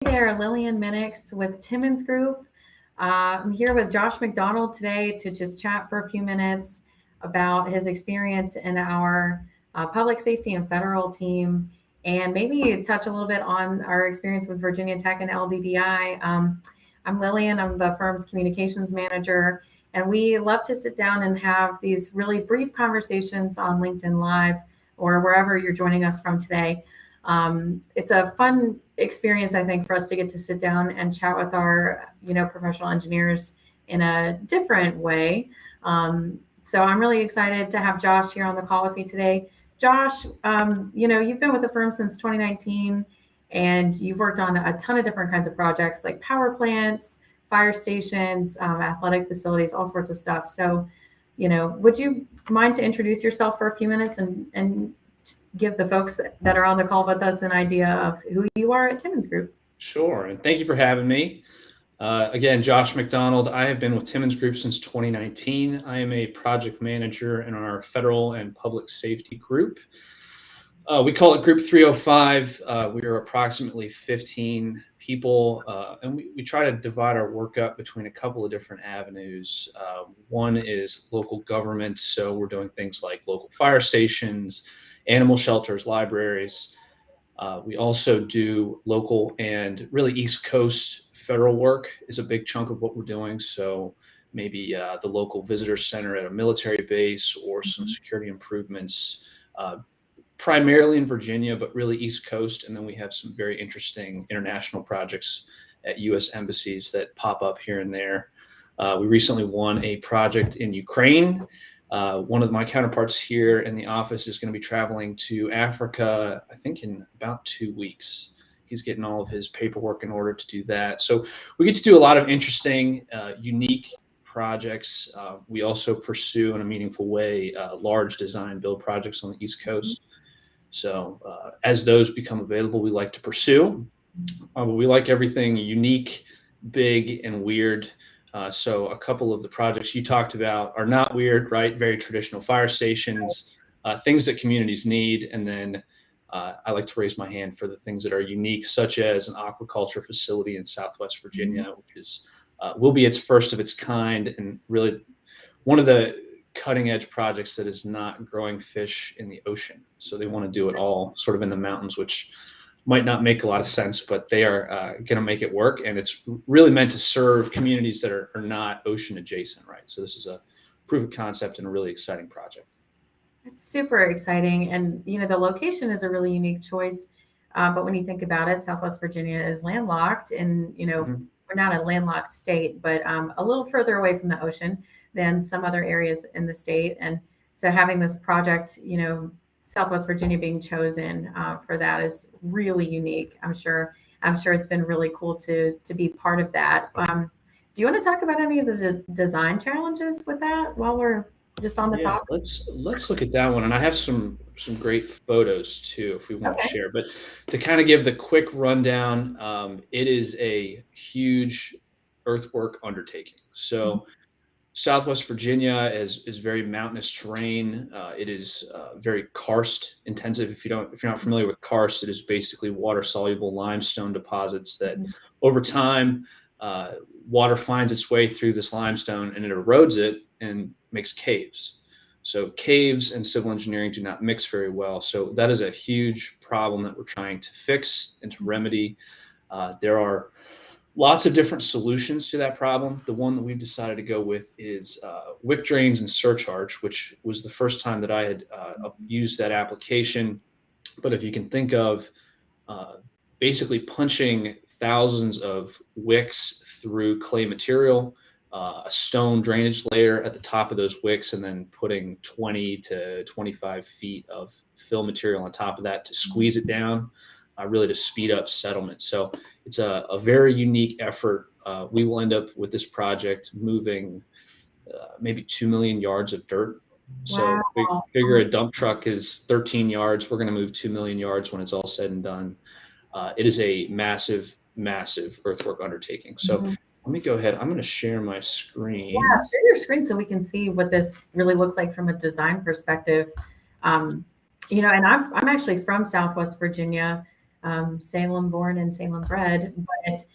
there, Lillian Minix with Timmons Group. I'm here with Josh McDonald today to just chat for a few minutes about his experience in our public safety and federal team, and maybe touch a little bit on our experience with Virginia Tech and LDDI. I'm Lillian, I'm the firm's communications manager, and we love to sit down and have these really brief conversations on LinkedIn Live or wherever you're joining us from today. It's a fun experience, I think, for us to get to sit down and chat with our, professional engineers in a different way. So I'm really excited to have Josh here on the call with me today. Josh, you've been with the firm since 2019, and you've worked on a ton of different kinds of projects like power plants, fire stations, athletic facilities, all sorts of stuff. So, would you mind to introduce yourself for a few minutes and give the folks that are on the call with us an idea of who you are at Timmons Group? Sure, and thank you for having me. Again, Josh McDonald. I have been with Timmons Group since 2019. I am a project manager in our federal and public safety group. We call it Group 305. We are approximately 15 people, and we try to divide our work up between a couple of different avenues. One is local government, so we're doing things like local fire stations, animal shelters, libraries. We also do local and really East Coast federal work is a big chunk of what we're doing. So maybe the local visitor center at a military base or some security improvements, primarily in Virginia, but really East Coast. And then we have some very interesting international projects at U.S. embassies that pop up here and there. We recently won a project in Ukraine. One of my counterparts here in the office is going to be traveling to Africa, I think in about 2 weeks. He's getting all of his paperwork in order to do that. So we get to do a lot of interesting, unique projects. We also pursue in a meaningful way large design build projects on the East Coast. So as those become available, we like to pursue. We like everything unique, big, and weird. So a couple of the projects you talked about are not weird, right? Very traditional fire stations, things that communities need. And then I like to raise my hand for the things that are unique, such as an aquaculture facility in Southwest Virginia, which is will be its first of its kind, and really one of the cutting edge projects that is not growing fish in the ocean. So they want to do it all sort of in the mountains, which might not make a lot of sense, but they are going to make it work. And it's really meant to serve communities that are not ocean adjacent, right? So this is a proof of concept and a really exciting project. It's super exciting. And, the location is a really unique choice. But when you think about it, Southwest Virginia is landlocked, and, we're not a landlocked state, but a little further away from the ocean than some other areas in the state. And so having this project, Southwest Virginia being chosen for that is really unique. I'm sure it's been really cool to be part of that. Do you want to talk about any of the design challenges with that while we're just on the topic? Let's look at that one. And I have some great photos too, if we want to share. But to kind of give the quick rundown, it is a huge earthwork undertaking. So Southwest Virginia is very mountainous terrain. It is very karst intensive. If you're not familiar with karst, it is basically water soluble limestone deposits that over time water finds its way through this limestone and it erodes it and makes caves. So caves and civil engineering do not mix very well. So that is a huge problem that we're trying to fix and to remedy. There are lots of different solutions to that problem. The one that we've decided to go with is wick drains and surcharge, which was the first time that I had used that application. But if you can think of basically punching thousands of wicks through clay material, a stone drainage layer at the top of those wicks, and then putting 20 to 25 feet of fill material on top of that to squeeze it down, really to speed up settlement. So it's a very unique effort. We will end up with this project moving maybe 2 million yards of dirt. So figure a dump truck is 13 yards. We're going to move 2 million yards when it's all said and done. It is a massive, massive earthwork undertaking. So let me go ahead. I'm going to share my screen. Yeah, share your screen so we can see what this really looks like from a design perspective. And I'm actually from Southwest Virginia. Salem born and Salem bred. But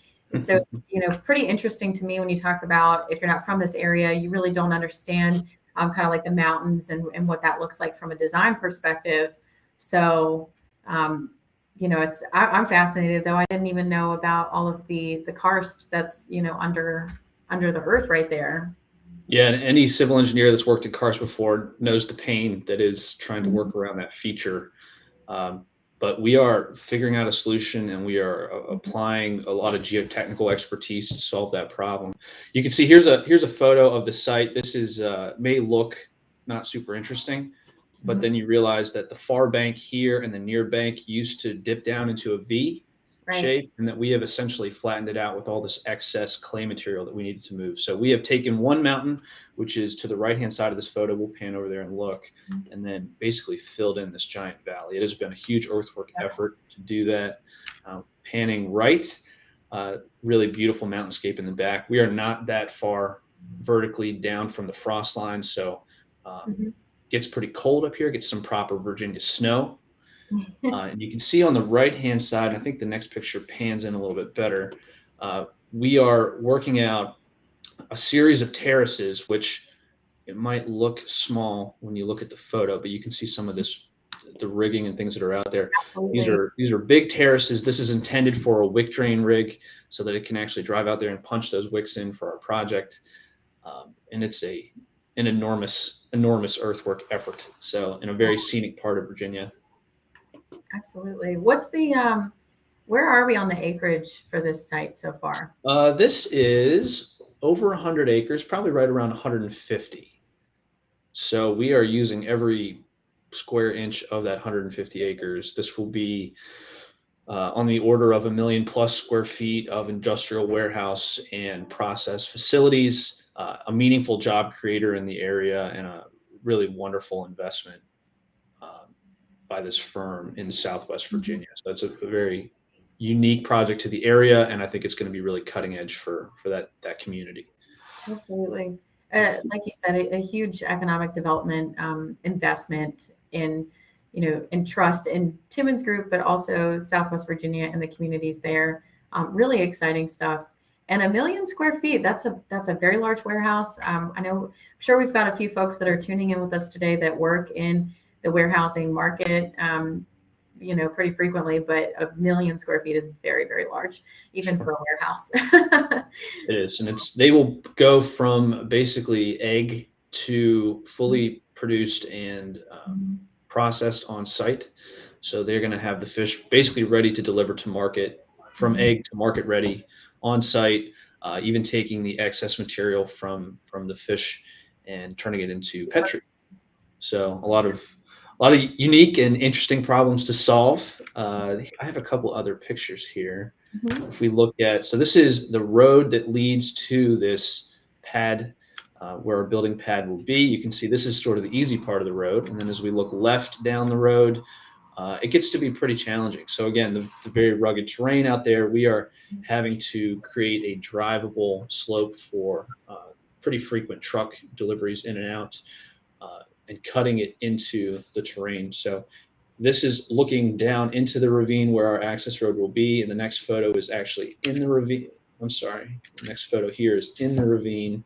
so it's, pretty interesting to me when you talk about, if you're not from this area, you really don't understand kind of like the mountains and what that looks like from a design perspective. So, I'm fascinated, though. I didn't even know about all of the karst that's, under the earth right there. Yeah, and any civil engineer that's worked in karst before knows the pain that is trying to work around that feature. But we are figuring out a solution, and we are applying a lot of geotechnical expertise to solve that problem. You can see here's a photo of the site. This is may look not super interesting, but then you realize that the far bank here and the near bank used to dip down into a V shape, and that we have essentially flattened it out with all this excess clay material that we needed to move. So we have taken one mountain, which is to the right-hand side of this photo. We'll pan over there and look, and then basically filled in this giant valley. It has been a huge earthwork effort to do that. Panning right, really beautiful mountainscape in the back. We are not that far vertically down from the frost line, so gets pretty cold up here, gets some proper Virginia snow. And you can see on the right-hand side, I think the next picture pans in a little bit better, we are working out a series of terraces, which it might look small when you look at the photo, but you can see some of this, the rigging and things that are out there. Absolutely. These are big terraces. This is intended for a wick drain rig so that it can actually drive out there and punch those wicks in for our project. And it's an enormous earthwork effort. So in a very scenic part of Virginia. Absolutely. What's the where are we on the acreage for this site so far? This is over 100 acres, probably right around 150. So we are using every square inch of that 150 acres. This will be on the order of 1 million plus square feet of industrial warehouse and process facilities, a meaningful job creator in the area, and a really wonderful investment by this firm in Southwest Virginia. So it's a very unique project to the area, and I think it's going to be really cutting edge for that community. Absolutely. Like you said, a huge economic development investment in, in trust in Timmons Group, but also Southwest Virginia and the communities there. Really exciting stuff. And 1 million square feet, that's a very large warehouse. I'm sure we've got a few folks that are tuning in with us today that work in the warehousing market, pretty frequently, but 1 million square feet is very, very large, even for a warehouse. It is, and they will go from basically egg to fully produced and processed on site. So they're going to have the fish basically ready to deliver to market, from egg to market ready on site, even taking the excess material from the fish and turning it into petri. So a lot of unique and interesting problems to solve. I have a couple other pictures here. If we look at, so this is the road that leads to this pad where our building pad will be. You can see this is sort of the easy part of the road. And then as we look left down the road, it gets to be pretty challenging. So again, the very rugged terrain out there, we are having to create a drivable slope for pretty frequent truck deliveries in and out. And cutting it into the terrain. So this is looking down into the ravine where our access road will be. And the next photo is actually in the ravine. I'm sorry. The next photo here is in the ravine.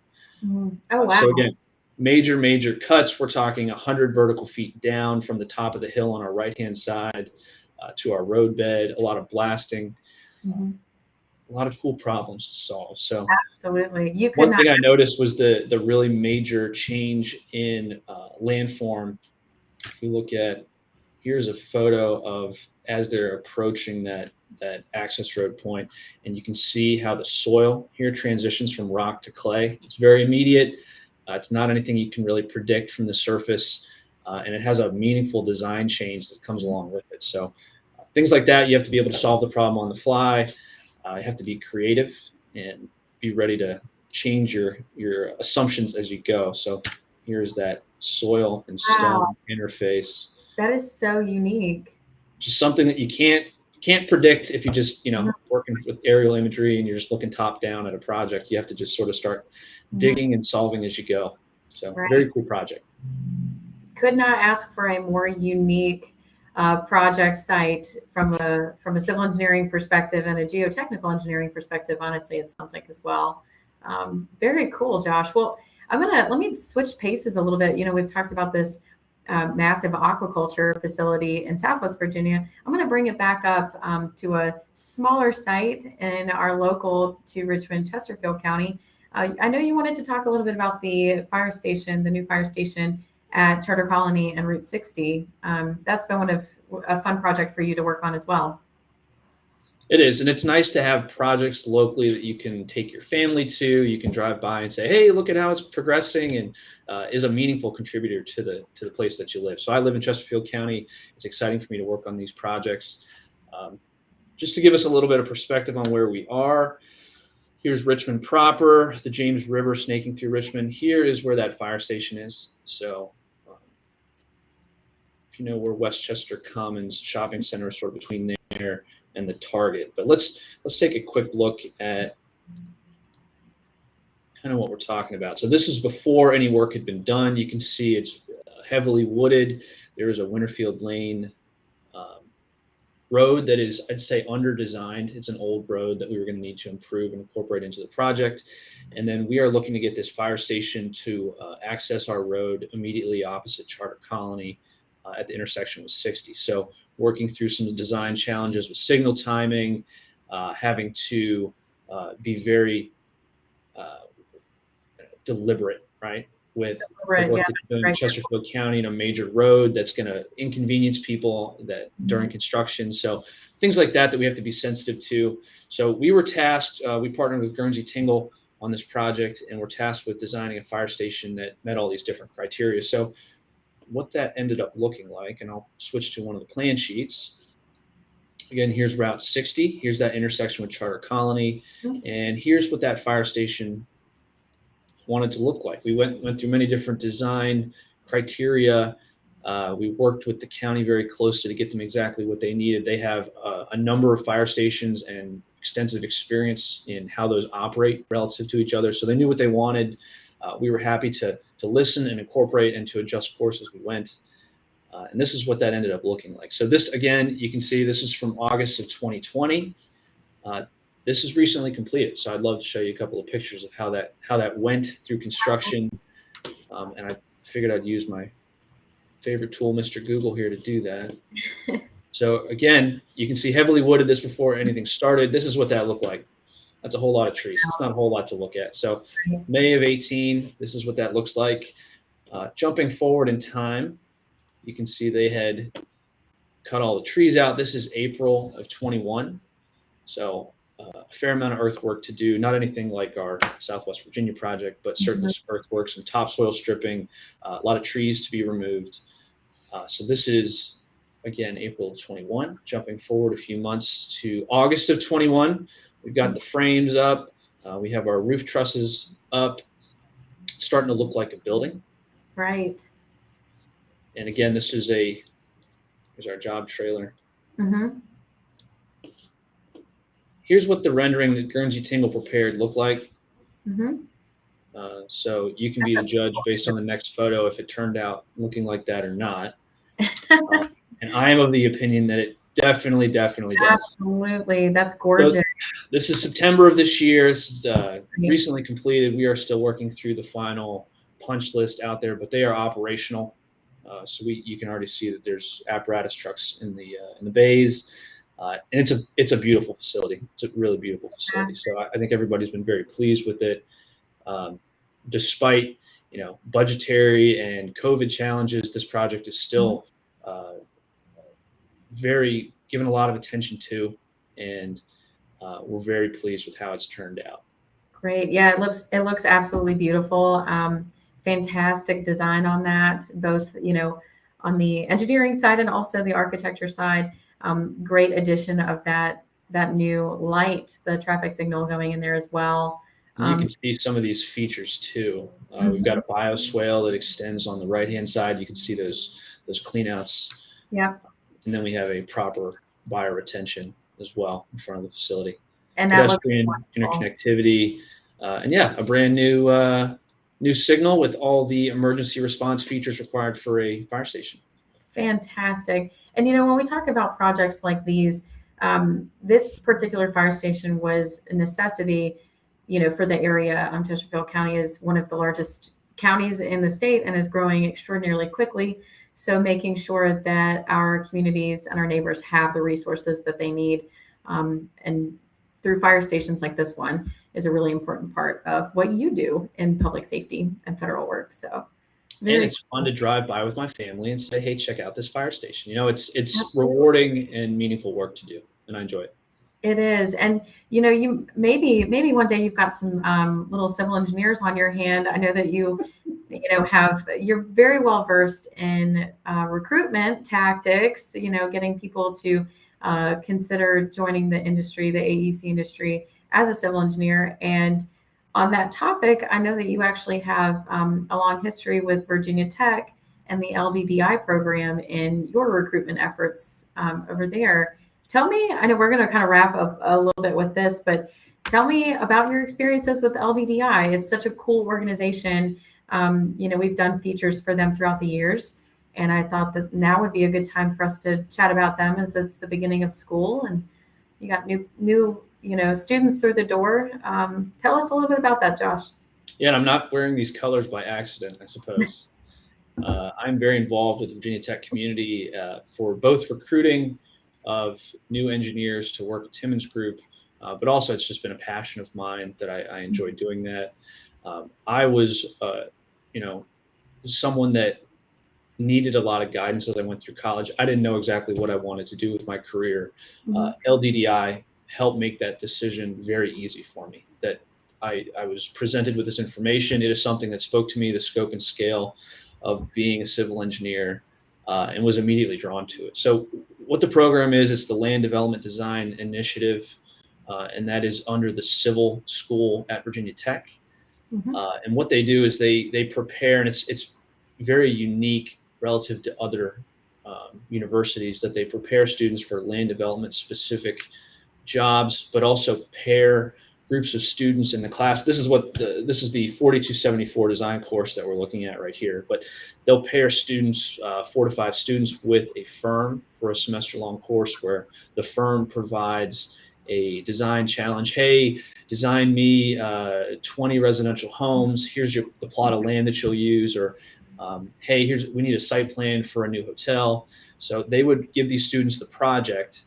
Oh, wow. So again, major cuts. We're talking 100 vertical feet down from the top of the hill on our right-hand side to our roadbed, a lot of blasting. A lot of cool problems to solve. So absolutely, one thing I noticed was the really major change in landform. If we look at, here's a photo of as they're approaching that access road point, and you can see how the soil here transitions from rock to clay. It's very immediate. It's not anything you can really predict from the surface, and it has a meaningful design change that comes along with it. So things like that, you have to be able to solve the problem on the fly. You have to be creative and be ready to change your assumptions as you go. So here's that soil and stone interface. That is so unique. Just something that you can't predict if you just working with aerial imagery and you're just looking top down at a project. You have to just sort of start digging and solving as you go. So very cool project. Could not ask for a more unique project site from a civil engineering perspective and a geotechnical engineering perspective. Honestly, it sounds like as well. Very cool, Josh. Well, let me switch paces a little bit. We've talked about this massive aquaculture facility in Southwest Virginia. I'm going to bring it back up to a smaller site in our local to Richmond, Chesterfield County. I know you wanted to talk a little bit about the fire station, the new fire station at Charter Colony and Route 60. That's been a fun project for you to work on as well. It is, and it's nice to have projects locally that you can take your family to. You can drive by and say, "Hey, look at how it's progressing," and is a meaningful contributor to the place that you live. So I live in Chesterfield County. It's exciting for me to work on these projects. Just to give us a little bit of perspective on where we are, here's Richmond proper, the James River snaking through Richmond. Here is where that fire station is. So if you know where Westchester Commons Shopping Center is, sort of between there and the Target. But let's take a quick look at kind of what we're talking about. So this is before any work had been done. You can see it's heavily wooded. There is a Winterfield Lane road that is, I'd say, under-designed. It's an old road that we were going to need to improve and incorporate into the project. And then we are looking to get this fire station to access our road immediately opposite Charter Colony at the intersection with 60. So working through some design challenges with signal timing, having to be very deliberate, right? With the work that you're doing in Chesterfield County, in a major road that's going to inconvenience people that during construction. So things like that we have to be sensitive to. So we were tasked, we partnered with Guernsey Tingle on this project, and we're tasked with designing a fire station that met all these different criteria. So what that ended up looking like, and I'll switch to one of the plan sheets. Again, here's Route 60. Here's that intersection with Charter Colony. And here's what that fire station wanted to look like. We went through many different design criteria. We worked with the county very closely to get them exactly what they needed. They have a number of fire stations and extensive experience in how those operate relative to each other. So they knew what they wanted. We were happy to listen and incorporate and to adjust course as we went. And this is what that ended up looking like. So this, again, you can see this is from August of 2020. This is recently completed. So I'd love to show you a couple of pictures of how that went through construction. And I figured I'd use my favorite tool, Mr. Google, here to do that. So again, you can see heavily wooded this before anything started. This is what that looked like. That's a whole lot of trees. It's not a whole lot to look at. So May of 18, this is what that looks like. Jumping forward in time, you can see they had cut all the trees out. This is April of 21. So a fair amount of earthwork to do. Not anything like our Southwest Virginia project, but certainly some earthworks and topsoil stripping, a lot of trees to be removed. So this is, again, April of 21. Jumping forward a few months to August of 21. We've got the frames up. We have our roof trusses up, starting to look like a building. Right. And again, this is here's our job trailer. Here's what the rendering that Guernsey Tingle prepared looked like. So you can be the judge based on the next photo if it turned out looking like that or not. And I am of the opinion that it definitely does. Absolutely. That's gorgeous. So this is September of this year. It's recently completed. We are still working through the final punch list out there, but they are operational. So you can already see that there's apparatus trucks in the bays. And it's a beautiful facility. It's a really beautiful facility. So I think everybody's been very pleased with it, despite budgetary and COVID challenges. This project is still very given a lot of attention to, and we're very pleased with how it's turned out. Great. Yeah, it looks absolutely beautiful. Fantastic design on that, both on the engineering side and also the architecture side. Great addition of that new light, the traffic signal going in there as well. You can see some of these features too. We've got a bioswale that extends on the right-hand side. You can see those cleanouts. Yeah. And then we have a proper bioretention as well in front of the facility. And that pedestrian interconnectivity, and yeah, a brand new signal with all the emergency response features required for a fire station. Fantastic. And when we talk about projects like these, this particular fire station was a necessity, for the area. Chesterfield County is one of the largest counties in the state and is growing extraordinarily quickly. So making sure that our communities and our neighbors have the resources that they need, and through fire stations like this one, is a really important part of what you do in public safety and federal work. So. And it's fun to drive by with my family and say, hey, check out this fire station. It's Absolutely. rewarding and meaningful work to do, and I enjoy it. It is. And you maybe one day you've got some little civil engineers on your hand. I know that you're very well versed in recruitment tactics, getting people to consider joining the industry, the AEC industry, as a civil engineer. And on that topic, I know that you actually have a long history with Virginia Tech and the LDDI program in your recruitment efforts over there. Tell me, I know we're going to kind of wrap up a little bit with this, but tell me about your experiences with LDDI. It's such a cool organization. We've done features for them throughout the years, and I thought that now would be a good time for us to chat about them, as it's the beginning of school and you got new students through the door. Tell us a little bit about that, Josh. Yeah, and I'm not wearing these colors by accident, I suppose. I'm very involved with the Virginia Tech community for both recruiting of new engineers to work with Timmons Group, but also it's just been a passion of mine that I enjoy doing that. I was, someone that needed a lot of guidance as I went through college. I didn't know exactly what I wanted to do with my career. LDDI helped make that decision very easy for me, that I was presented with this information. It is something that spoke to me, the scope and scale of being a civil engineer, and was immediately drawn to it. So what the program is, it's the Land Development Design Initiative, and that is under the Civil School at Virginia Tech. And what they do is they prepare, and it's very unique relative to other universities, that they prepare students for land development specific jobs, but also pair groups of students in the class. This is the 4274 design course that we're looking at right here, but they'll pair students, 4 to 5 students, with a firm for a semester-long course where the firm provides a design challenge. Hey, design me 20 residential homes. Here's the plot of land that you'll use, or hey, we need a site plan for a new hotel. So they would give these students the project.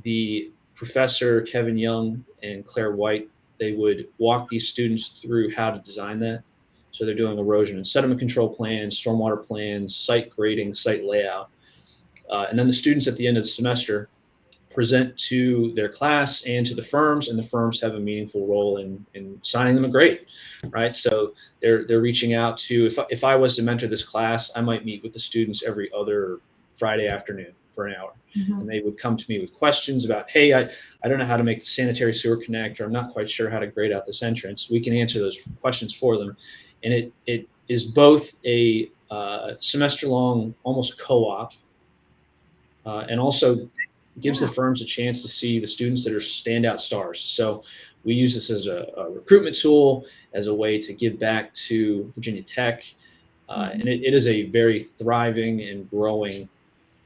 The professor, Kevin Young and Claire White, they would walk these students through how to design that. So they're doing erosion and sediment control plans, stormwater plans, site grading, site layout. And then the students at the end of the semester present to their class and to the firms, and the firms have a meaningful role in signing them a grade, right? So they're reaching out to, if I was to mentor this class, I might meet with the students every other Friday afternoon for an hour. And they would come to me with questions about, hey, I don't know how to make the sanitary sewer connect, or I'm not quite sure how to grade out this entrance. We can answer those questions for them. And it is both a semester-long, almost co-op, and also gives the firms a chance to see the students that are standout stars. So we use this as a recruitment tool, as a way to give back to Virginia Tech. And it is a very thriving and growing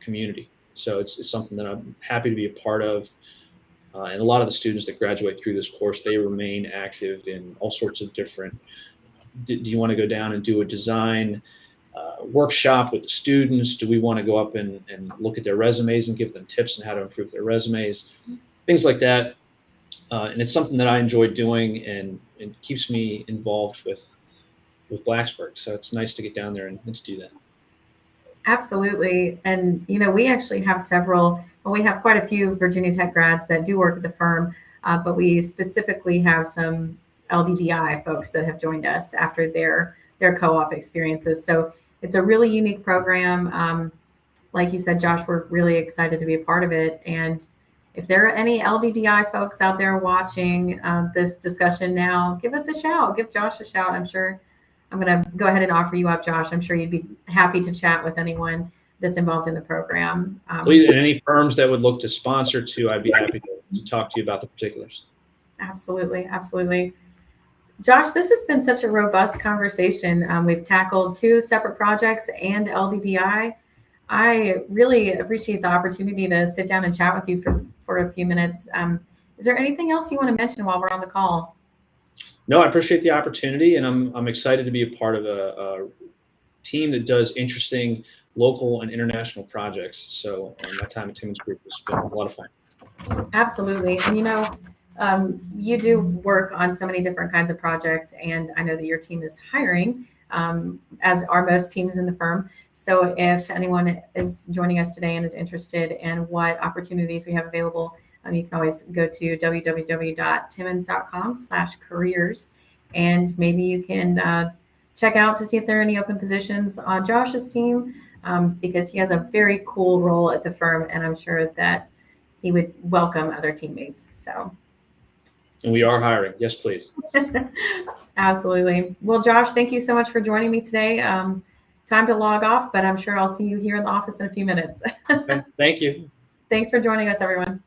community. So it's something that I'm happy to be a part of. And a lot of the students that graduate through this course, they remain active in all sorts of different, do you want to go down and do a design workshop with the students? Do we want to go up and look at their resumes and give them tips on how to improve their resumes? Things like that. And it's something that I enjoy doing, and it keeps me involved with Blacksburg. So it's nice to get down there and to do that. Absolutely. And, we actually have we have quite a few Virginia Tech grads that do work at the firm, but we specifically have some LDDI folks that have joined us after their co-op experiences. So it's a really unique program. Like you said, Josh, we're really excited to be a part of it. And if there are any LDDI folks out there watching this discussion now, give us a shout, give Josh a shout. I'm sure I'm going to go ahead and offer you up, Josh. I'm sure you'd be happy to chat with anyone that's involved in the program. Please, and any firms that would look to sponsor too, I'd be happy to talk to you about the particulars. Absolutely. Absolutely. Josh, this has been such a robust conversation. We've tackled 2 separate projects and LDDI. I really appreciate the opportunity to sit down and chat with you for a few minutes. Is there anything else you want to mention while we're on the call? No, I appreciate the opportunity, and I'm excited to be a part of a team that does interesting local and international projects. So my time at Timmons Group has been a lot of fun. Absolutely. And you do work on so many different kinds of projects, and I know that your team is hiring, as are most teams in the firm. So if anyone is joining us today and is interested in what opportunities we have available, you can always go to www.timmons.com/careers, and maybe you can check out to see if there are any open positions on Josh's team, because he has a very cool role at the firm, and I'm sure that he would welcome other teammates. So. And we are hiring. Yes, please. Absolutely. Well, Josh, thank you so much for joining me today. Time to log off, but I'm sure I'll see you here in the office in a few minutes. Okay, thank you. Thanks for joining us, everyone.